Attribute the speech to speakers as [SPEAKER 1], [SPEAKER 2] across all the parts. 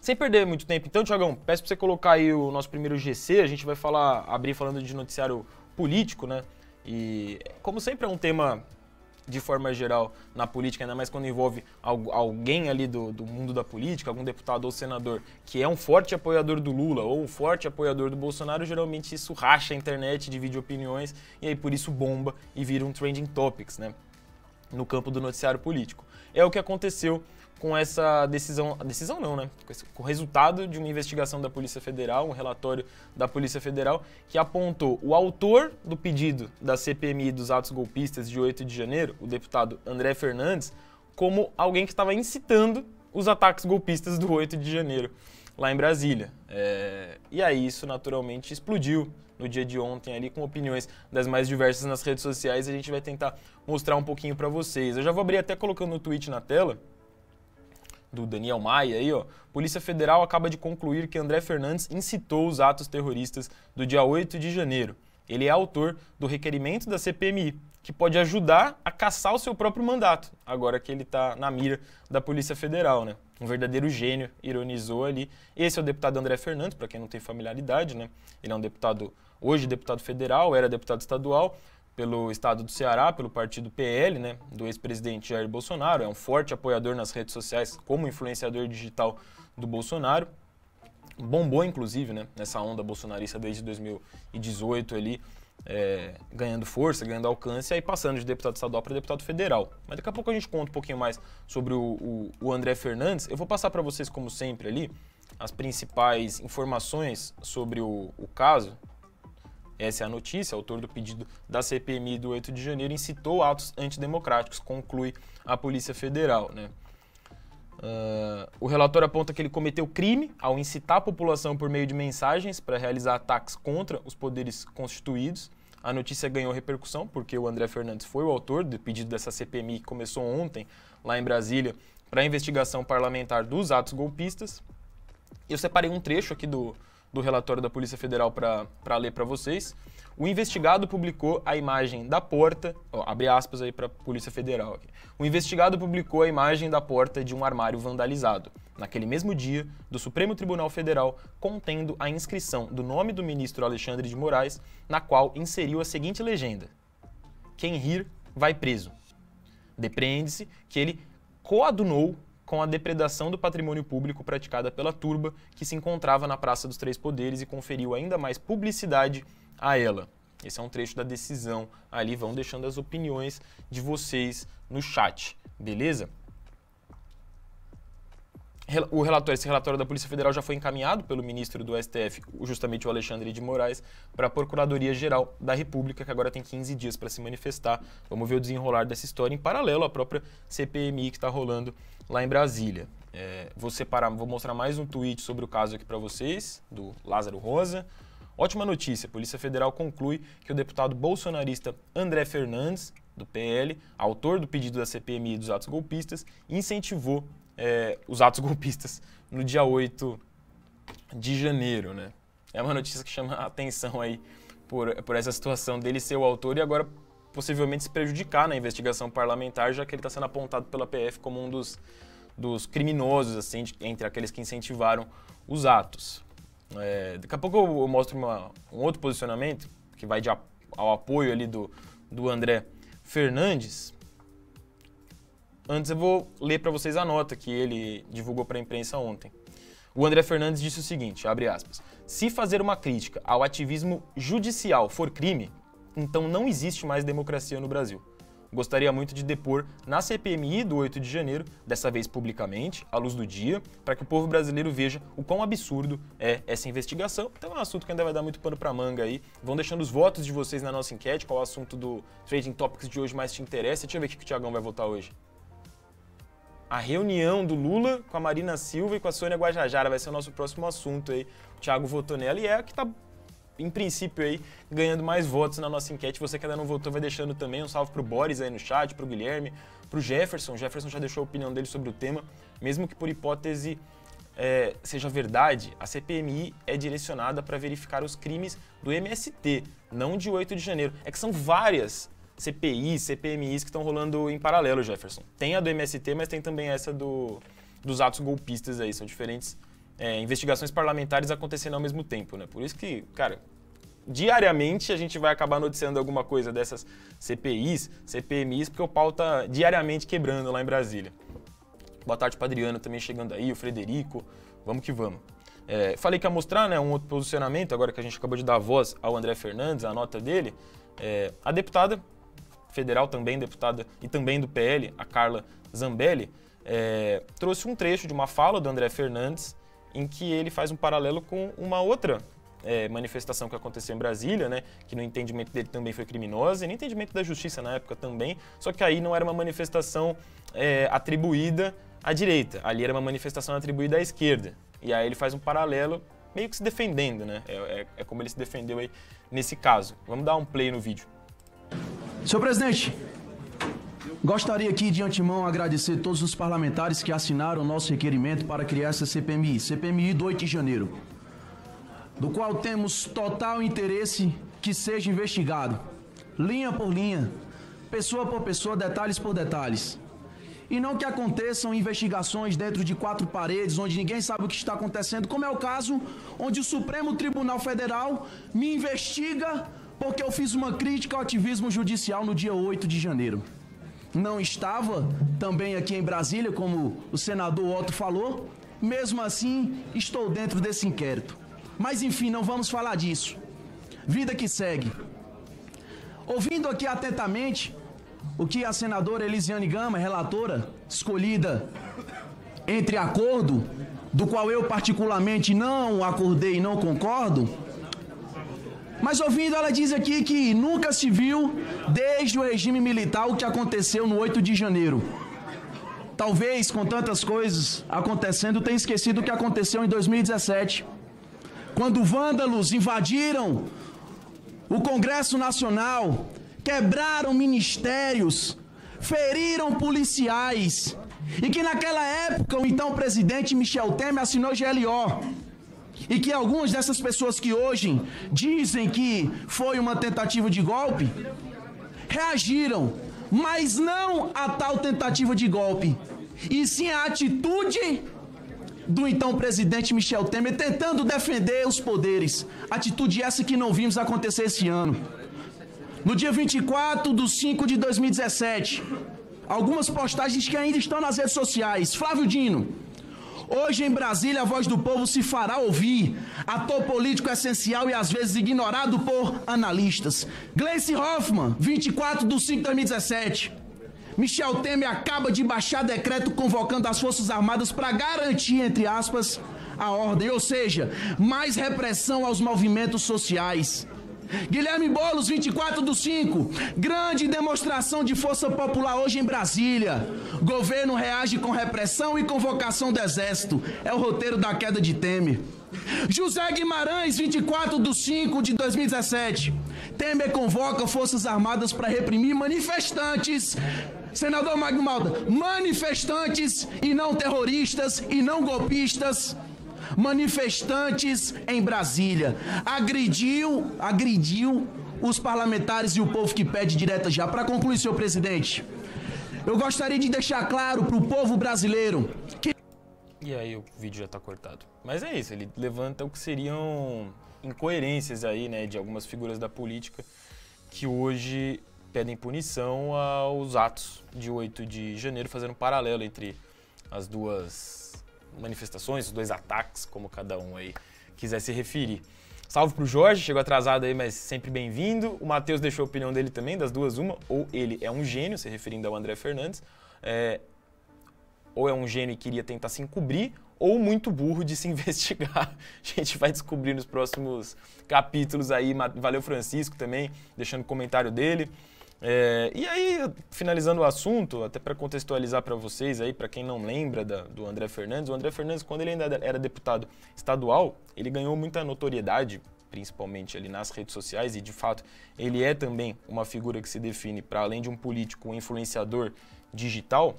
[SPEAKER 1] Sem perder muito tempo, então, Thiagão, peço para você colocar aí o nosso primeiro GC, a gente vai abrir falando de noticiário político, né? E, como sempre, é um tema, de forma geral, na política, ainda mais quando envolve alguém ali do mundo da política, algum deputado ou senador que é um forte apoiador do Lula ou um forte apoiador do Bolsonaro, geralmente isso racha a internet, divide opiniões, e aí por isso bomba e vira um trending topics, né? No campo do noticiário político. É o que aconteceu com essa decisão não, né? Com o resultado de uma investigação da Polícia Federal, um relatório da Polícia Federal, que apontou o autor do pedido da CPMI dos atos golpistas de 8 de janeiro, o deputado André Fernandes, como alguém que estava incitando os ataques golpistas do 8 de janeiro, lá em Brasília. E aí isso naturalmente explodiu no dia de ontem ali, com opiniões das mais diversas nas redes sociais, e a gente vai tentar mostrar um pouquinho para vocês. Eu já vou abrir até colocando no tweet na tela, do Daniel Maia aí, ó. Polícia Federal acaba de concluir que André Fernandes incitou os atos terroristas do dia 8 de janeiro. Ele é autor do requerimento da CPMI, que pode ajudar a caçar o seu próprio mandato, agora que ele está na mira da Polícia Federal, né? Um verdadeiro gênio, ironizou ali. Esse é o deputado André Fernandes, para quem não tem familiaridade, né? Ele é um deputado, hoje deputado federal, era deputado estadual, pelo estado do Ceará, pelo partido PL, né, do ex-presidente Jair Bolsonaro, é um forte apoiador nas redes sociais como influenciador digital do Bolsonaro, bombou inclusive, né, nessa onda bolsonarista desde 2018 ali, ganhando força, ganhando alcance, e aí passando de deputado estadual para deputado federal. Mas daqui a pouco a gente conta um pouquinho mais sobre o André Fernandes. Eu vou passar para vocês, como sempre ali, as principais informações sobre o caso. Essa é a notícia, o autor do pedido da CPMI do 8 de janeiro incitou atos antidemocráticos, conclui a Polícia Federal, né? O relatório aponta que ele cometeu crime ao incitar a população por meio de mensagens para realizar ataques contra os poderes constituídos. A notícia ganhou repercussão porque o André Fernandes foi o autor do pedido dessa CPMI que começou ontem lá em Brasília para a investigação parlamentar dos atos golpistas. Eu separei um trecho aqui do relatório da Polícia Federal para ler para vocês. O investigado publicou a imagem da porta, abre aspas aí para a Polícia Federal aqui. O investigado publicou a imagem da porta de um armário vandalizado, naquele mesmo dia, do Supremo Tribunal Federal, contendo a inscrição do nome do ministro Alexandre de Moraes, na qual inseriu a seguinte legenda: quem rir vai preso. Depreende-se que ele coadunou com a depredação do patrimônio público praticada pela turba que se encontrava na Praça dos Três Poderes e conferiu ainda mais publicidade a ela. Esse é um trecho da decisão. Ali vão deixando as opiniões de vocês no chat, beleza? Esse relatório da Polícia Federal já foi encaminhado pelo ministro do STF, justamente o Alexandre de Moraes, para a Procuradoria-Geral da República, que agora tem 15 dias para se manifestar. Vamos ver o desenrolar dessa história em paralelo à própria CPMI que está rolando lá em Brasília. Vou mostrar mais um tweet sobre o caso aqui para vocês, do Lázaro Rosa. Ótima notícia, a Polícia Federal conclui que o deputado bolsonarista André Fernandes, do PL, autor do pedido da CPMI dos atos golpistas, incentivou os atos golpistas no dia 8 de janeiro, né? É uma notícia que chama a atenção aí por essa situação dele ser o autor e agora possivelmente se prejudicar na investigação parlamentar, já que ele está sendo apontado pela PF como um dos criminosos, assim, entre aqueles que incentivaram os atos. Daqui a pouco eu mostro um outro posicionamento que vai ao apoio ali do André Fernandes. Antes eu vou ler para vocês a nota que ele divulgou para a imprensa ontem. O André Fernandes disse o seguinte, abre aspas: se fazer uma crítica ao ativismo judicial for crime, então não existe mais democracia no Brasil. Gostaria muito de depor na CPMI do 8 de janeiro, dessa vez publicamente, à luz do dia, para que o povo brasileiro veja o quão absurdo é essa investigação. Então é um assunto que ainda vai dar muito pano para manga aí. Vão deixando os votos de vocês na nossa enquete, qual o assunto do Trading Topics de hoje mais te interessa. Deixa eu ver o que o Thiagão vai votar hoje. A reunião do Lula com a Marina Silva e com a Sônia Guajajara vai ser o nosso próximo assunto aí. O Thiago votou nela e é a que está, em princípio, aí, ganhando mais votos na nossa enquete. Você que ainda não votou vai deixando também um salve pro Boris aí no chat, pro Guilherme, pro Jefferson. O Jefferson já deixou a opinião dele sobre o tema. Mesmo que por hipótese seja verdade, a CPMI é direcionada para verificar os crimes do MST, não de 8 de janeiro. É que são várias CPIs, CPMIs que estão rolando em paralelo, Jefferson. Tem a do MST, mas tem também essa dos atos golpistas aí. São diferentes investigações parlamentares acontecendo ao mesmo tempo, né? Por isso que, cara, diariamente a gente vai acabar noticiando alguma coisa dessas CPIs, CPMIs, porque o pau tá diariamente quebrando lá em Brasília. Boa tarde para Adriano também chegando aí, o Frederico, vamos que vamos. Falei que ia mostrar, né, um outro posicionamento, agora que a gente acabou de dar voz ao André Fernandes, a nota dele. A deputada federal, também deputada e também do PL, a Carla Zambelli, trouxe um trecho de uma fala do André Fernandes em que ele faz um paralelo com uma outra manifestação que aconteceu em Brasília, né, que no entendimento dele também foi criminosa, e no entendimento da justiça na época também, só que aí não era uma manifestação atribuída à direita, ali era uma manifestação atribuída à esquerda. E aí ele faz um paralelo meio que se defendendo, né? É como ele se defendeu aí nesse caso. Vamos dar um play no vídeo.
[SPEAKER 2] Senhor presidente, gostaria aqui de antemão agradecer todos os parlamentares que assinaram o nosso requerimento para criar essa CPMI do 8 de janeiro, do qual temos total interesse que seja investigado, linha por linha, pessoa por pessoa, detalhes por detalhes. E não que aconteçam investigações dentro de quatro paredes, onde ninguém sabe o que está acontecendo, como é o caso onde o Supremo Tribunal Federal me investiga porque eu fiz uma crítica ao ativismo judicial no dia 8 de janeiro. Não estava também aqui em Brasília, como o senador Otto falou, mesmo assim estou dentro desse inquérito. Mas enfim, não vamos falar disso. Vida que segue. Ouvindo aqui atentamente o que a senadora Elisiane Gama, relatora, escolhida entre acordo, do qual eu particularmente não acordei e não concordo, mas ouvindo ela diz aqui que nunca se viu desde o regime militar o que aconteceu no 8 de janeiro. Talvez com tantas coisas acontecendo tenha esquecido o que aconteceu em 2017, quando vândalos invadiram o Congresso Nacional, quebraram ministérios, feriram policiais, e que naquela época o então presidente Michel Temer assinou GLO, e que algumas dessas pessoas que hoje dizem que foi uma tentativa de golpe, reagiram, mas não a tal tentativa de golpe, e sim a atitude do então presidente Michel Temer tentando defender os poderes, atitude essa que não vimos acontecer esse ano. No dia 24 de 5 de 2017, algumas postagens que ainda estão nas redes sociais. Flávio Dino: hoje em Brasília a voz do povo se fará ouvir, ator político essencial e às vezes ignorado por analistas. Gleice Hoffmann, 24 de 5 de 2017. Michel Temer acaba de baixar decreto convocando as Forças Armadas para garantir, entre aspas, a ordem, ou seja, mais repressão aos movimentos sociais. Guilherme Boulos, 24 de 5, grande demonstração de força popular hoje em Brasília. Governo reage com repressão e convocação do Exército. É o roteiro da queda de Temer. José Guimarães, 24 de 5 de 2017. Temer convoca Forças Armadas para reprimir manifestantes. Senador Magno Malta, manifestantes e não terroristas e não golpistas. Manifestantes em Brasília. Agrediu os parlamentares e o povo que pede direta já. Para concluir, senhor presidente, eu gostaria de deixar claro para o povo brasileiro que...
[SPEAKER 1] E aí o vídeo já está cortado. Mas é isso, ele levanta o que seriam incoerências aí, né, de algumas figuras da política que hoje pedem punição aos atos de 8 de janeiro, fazendo um paralelo entre as duas manifestações, os dois ataques, como cada um aí quiser se referir. Salve pro Jorge, chegou atrasado aí, mas sempre bem-vindo. O Matheus deixou a opinião dele também, das duas uma, ou ele é um gênio, se referindo ao André Fernandes, ou é um gênio e queria tentar se encobrir, ou muito burro de se investigar. A gente vai descobrir nos próximos capítulos aí. Valeu, Francisco, também, deixando o comentário dele. E aí, finalizando o assunto, até para contextualizar para vocês aí, para quem não lembra do André Fernandes, o André Fernandes, quando ele ainda era deputado estadual, ele ganhou muita notoriedade, principalmente ali nas redes sociais, e de fato ele é também uma figura que se define, para além de um político, um influenciador digital,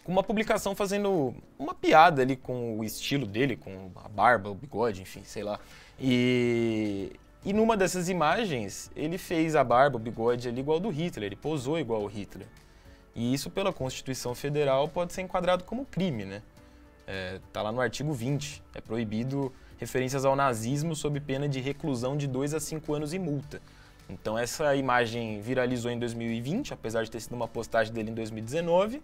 [SPEAKER 1] com uma publicação fazendo uma piada ali com o estilo dele, com a barba, o bigode, enfim, sei lá. E numa dessas imagens, ele fez a barba, o bigode ali igual ao do Hitler, ele posou igual ao Hitler. E isso, pela Constituição Federal, pode ser enquadrado como crime, né? Tá lá no artigo 20. É proibido referências ao nazismo sob pena de reclusão de 2 a 5 anos e multa. Então essa imagem viralizou em 2020, apesar de ter sido uma postagem dele em 2019,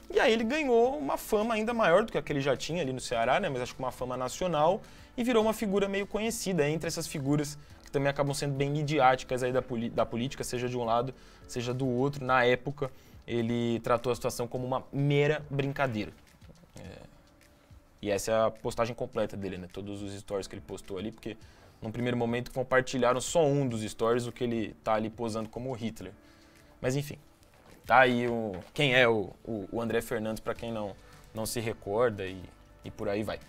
[SPEAKER 1] e aí ele ganhou uma fama ainda maior do que a que ele já tinha ali no Ceará, né? Mas acho que uma fama nacional, e virou uma figura meio conhecida entre essas figuras que também acabam sendo bem midiáticas aí da política, seja de um lado, seja do outro. Na época, ele tratou a situação como uma mera brincadeira. E essa é a postagem completa dele, né? Todos os stories que ele postou ali, porque num primeiro momento compartilharam só um dos stories, o que ele tá ali posando como Hitler. Mas enfim, tá aí quem é o André Fernandes, para quem não se recorda, e por aí vai.